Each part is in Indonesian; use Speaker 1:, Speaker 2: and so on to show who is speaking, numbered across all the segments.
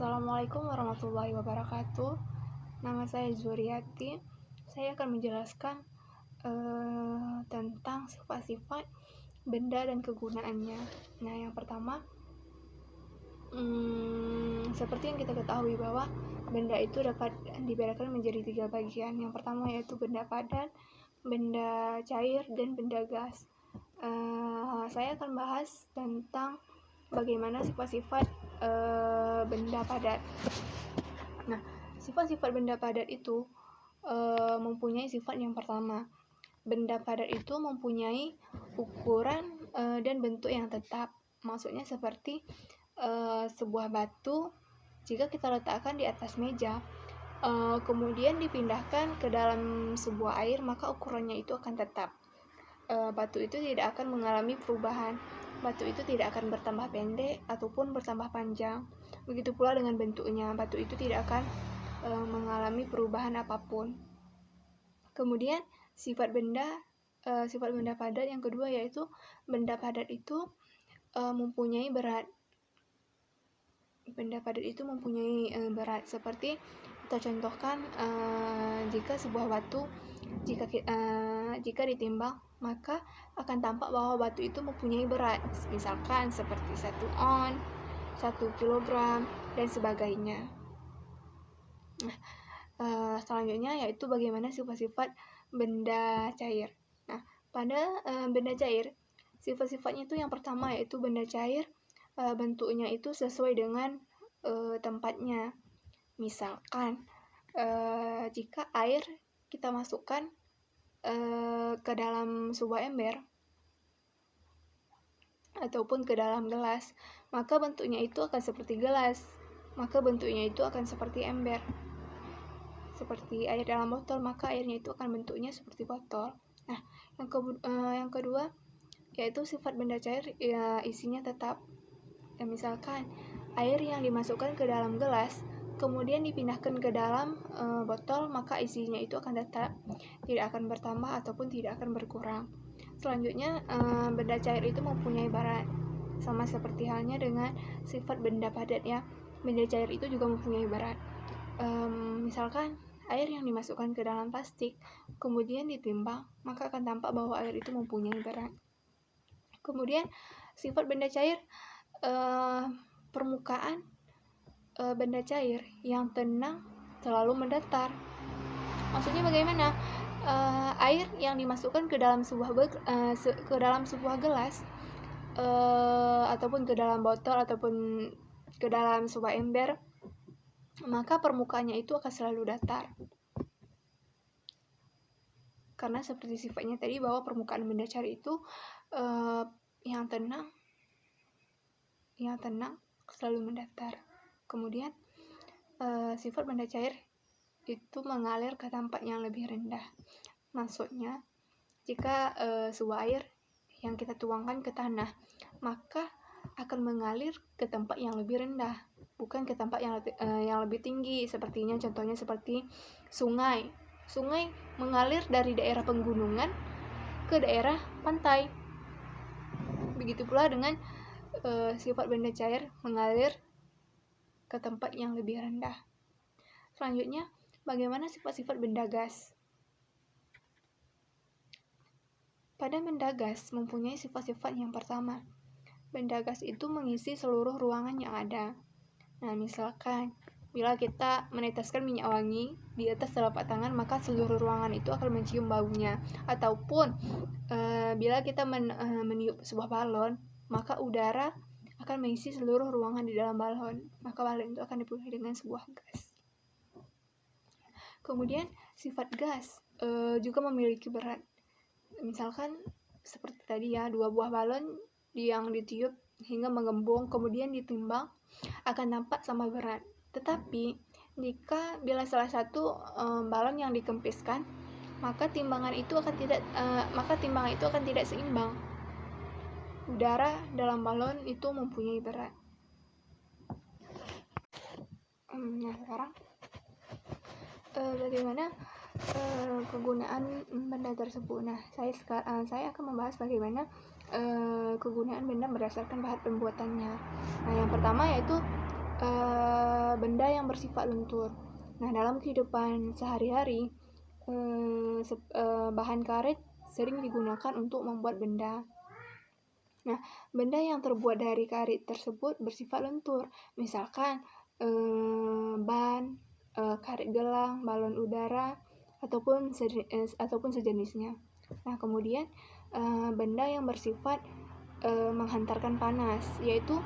Speaker 1: Assalamualaikum warahmatullahi wabarakatuh. Nama saya Zuriati. Saya akan menjelaskan tentang sifat-sifat benda dan kegunaannya. Nah, yang pertama, seperti yang kita ketahui bahwa benda itu dapat dibedakan menjadi 3 bagian. Yang pertama yaitu benda padat, benda cair, dan benda gas. Saya akan bahas tentang bagaimana sifat-sifat benda padat. Nah, sifat-sifat benda padat itu mempunyai sifat yang pertama. Benda padat itu mempunyai ukuran dan bentuk yang tetap. Maksudnya seperti sebuah batu, jika kita letakkan di atas meja, kemudian dipindahkan ke dalam sebuah air, maka ukurannya itu akan tetap. Batu itu tidak akan mengalami perubahan. Batu itu tidak akan bertambah pendek ataupun bertambah panjang. Begitu pula dengan bentuknya, batu itu tidak akan mengalami perubahan apapun. Kemudian sifat benda padat yang kedua yaitu benda padat itu mempunyai berat. Benda padat itu mempunyai berat, seperti kita contohkan jika sebuah batu jika ditimbang, maka akan tampak bahwa batu itu mempunyai berat, misalkan seperti 1 on, 1 kilogram, dan sebagainya. Nah, selanjutnya yaitu bagaimana sifat-sifat benda cair. Nah, pada benda cair, sifat-sifatnya itu yang pertama yaitu benda cair bentuknya itu sesuai dengan tempatnya. Misalkan jika air kita masukkan ke dalam sebuah ember ataupun ke dalam gelas, maka bentuknya itu akan seperti gelas, maka bentuknya itu akan seperti ember. Seperti air dalam botol, maka airnya itu akan bentuknya seperti botol. Nah, yang kedua yaitu sifat benda cair ya isinya tetap. Ya, misalkan air yang dimasukkan ke dalam gelas kemudian dipindahkan ke dalam botol, maka isinya itu akan tetap, tidak akan bertambah ataupun tidak akan berkurang. Selanjutnya, benda cair itu mempunyai berat, sama seperti halnya dengan sifat benda padat ya. Benda cair itu juga mempunyai berat. Misalkan air yang dimasukkan ke dalam plastik kemudian ditimbang, maka akan tampak bahwa air itu mempunyai berat. Kemudian sifat benda cair, permukaan benda cair yang tenang selalu mendatar. Maksudnya bagaimana? Air yang dimasukkan ke dalam sebuah gelas ataupun ke dalam botol ataupun ke dalam sebuah ember, maka permukaannya itu akan selalu datar. Karena seperti sifatnya tadi bahwa permukaan benda cair itu yang tenang selalu mendatar. Kemudian sifat benda cair itu mengalir ke tempat yang lebih rendah. Maksudnya jika sebuah air yang kita tuangkan ke tanah, maka akan mengalir ke tempat yang lebih rendah, bukan ke tempat yang lebih tinggi. Contohnya seperti sungai. Sungai mengalir dari daerah pegunungan ke daerah pantai. Begitu pula dengan sifat benda cair mengalir ke tempat yang lebih rendah. Selanjutnya, bagaimana sifat-sifat benda gas? Pada benda gas mempunyai sifat-sifat yang pertama. Benda gas itu mengisi seluruh ruangan yang ada. Nah, misalkan bila kita meneteskan minyak wangi di atas telapak tangan, maka seluruh ruangan itu akan mencium baunya. Ataupun bila kita meniup sebuah balon, maka udara akan mengisi seluruh ruangan di dalam balon, maka balon itu akan dipenuhi dengan sebuah gas. Kemudian sifat gas juga memiliki berat. Misalkan seperti tadi ya, 2 buah balon yang ditiup hingga menggembung kemudian ditimbang akan tampak sama berat. Tetapi bila salah satu balon yang dikempiskan, maka timbangan itu akan tidak seimbang. Udara dalam balon itu mempunyai berat. Nah, sekarang bagaimana kegunaan benda tersebut. Nah, saya akan membahas bagaimana kegunaan benda berdasarkan bahan pembuatannya. Nah, yang pertama yaitu benda yang bersifat lentur. Nah, dalam kehidupan sehari-hari, bahan karet sering digunakan untuk membuat benda. Nah, benda yang terbuat dari karet tersebut bersifat lentur, misalkan ban, karet gelang, balon udara, ataupun sejenisnya. Nah, kemudian benda yang bersifat menghantarkan panas, yaitu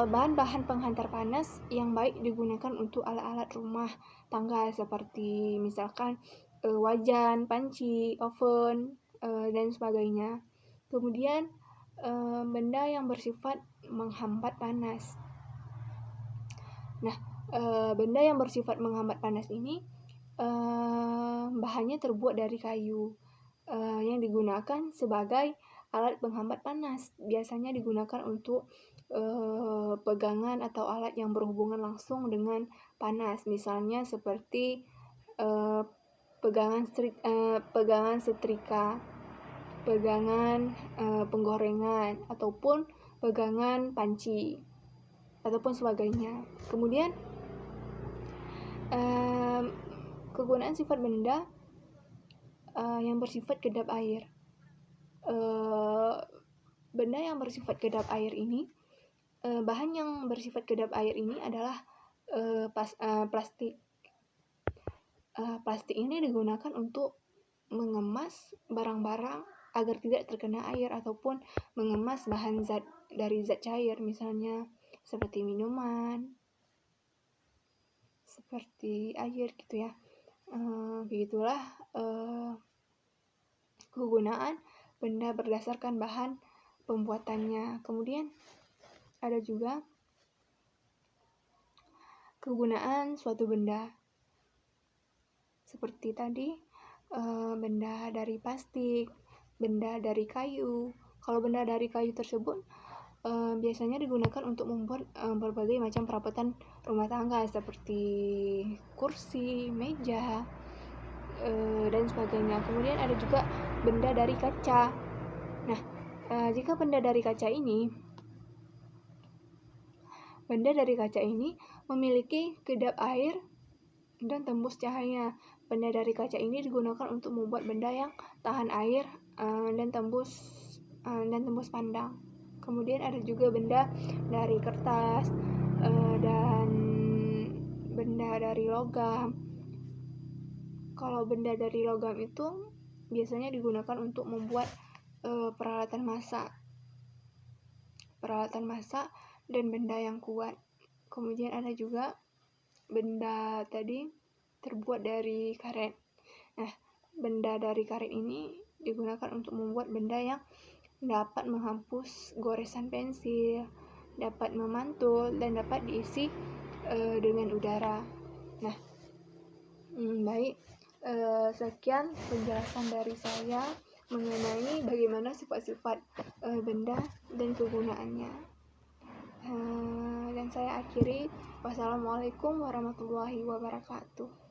Speaker 1: bahan-bahan penghantar panas yang baik digunakan untuk alat-alat rumah tangga seperti misalkan wajan, panci, oven, dan sebagainya. Kemudian benda yang bersifat menghambat panas. Nah, benda yang bersifat menghambat panas ini bahannya terbuat dari kayu yang digunakan sebagai alat penghambat panas. Biasanya digunakan untuk pegangan atau alat yang berhubungan langsung dengan panas, misalnya seperti pegangan setrika, pegangan penggorengan, ataupun pegangan panci, ataupun sebagainya. Kemudian kegunaan sifat benda yang bersifat kedap air. Benda yang bersifat kedap air ini, bahan yang bersifat kedap air ini adalah plastik. Plastik ini digunakan untuk mengemas barang-barang agar tidak terkena air, ataupun mengemas bahan dari zat cair, misalnya seperti minuman, seperti air gitu ya. Begitulah kegunaan benda berdasarkan bahan pembuatannya. Kemudian ada juga kegunaan suatu benda. Seperti tadi, benda dari plastik, benda dari kayu. Kalau benda dari kayu tersebut biasanya digunakan untuk membuat berbagai macam perabotan rumah tangga seperti kursi, meja, dan sebagainya. Kemudian ada juga benda dari kaca. Nah, jika benda dari kaca ini memiliki kedap air dan tembus cahaya. Benda dari kaca ini digunakan untuk membuat benda yang tahan air dan tembus pandang. Kemudian ada juga benda dari kertas dan benda dari logam. Kalau benda dari logam itu biasanya digunakan untuk membuat peralatan masak dan benda yang kuat. Kemudian ada juga benda tadi terbuat dari karet. Nah, benda dari karet ini digunakan untuk membuat benda yang dapat menghapus goresan pensil, dapat memantul, dan dapat diisi dengan udara. Nah, baik, sekian penjelasan dari saya mengenai bagaimana sifat-sifat benda dan kegunaannya. Dan saya akhiri, wassalamualaikum warahmatullahi wabarakatuh.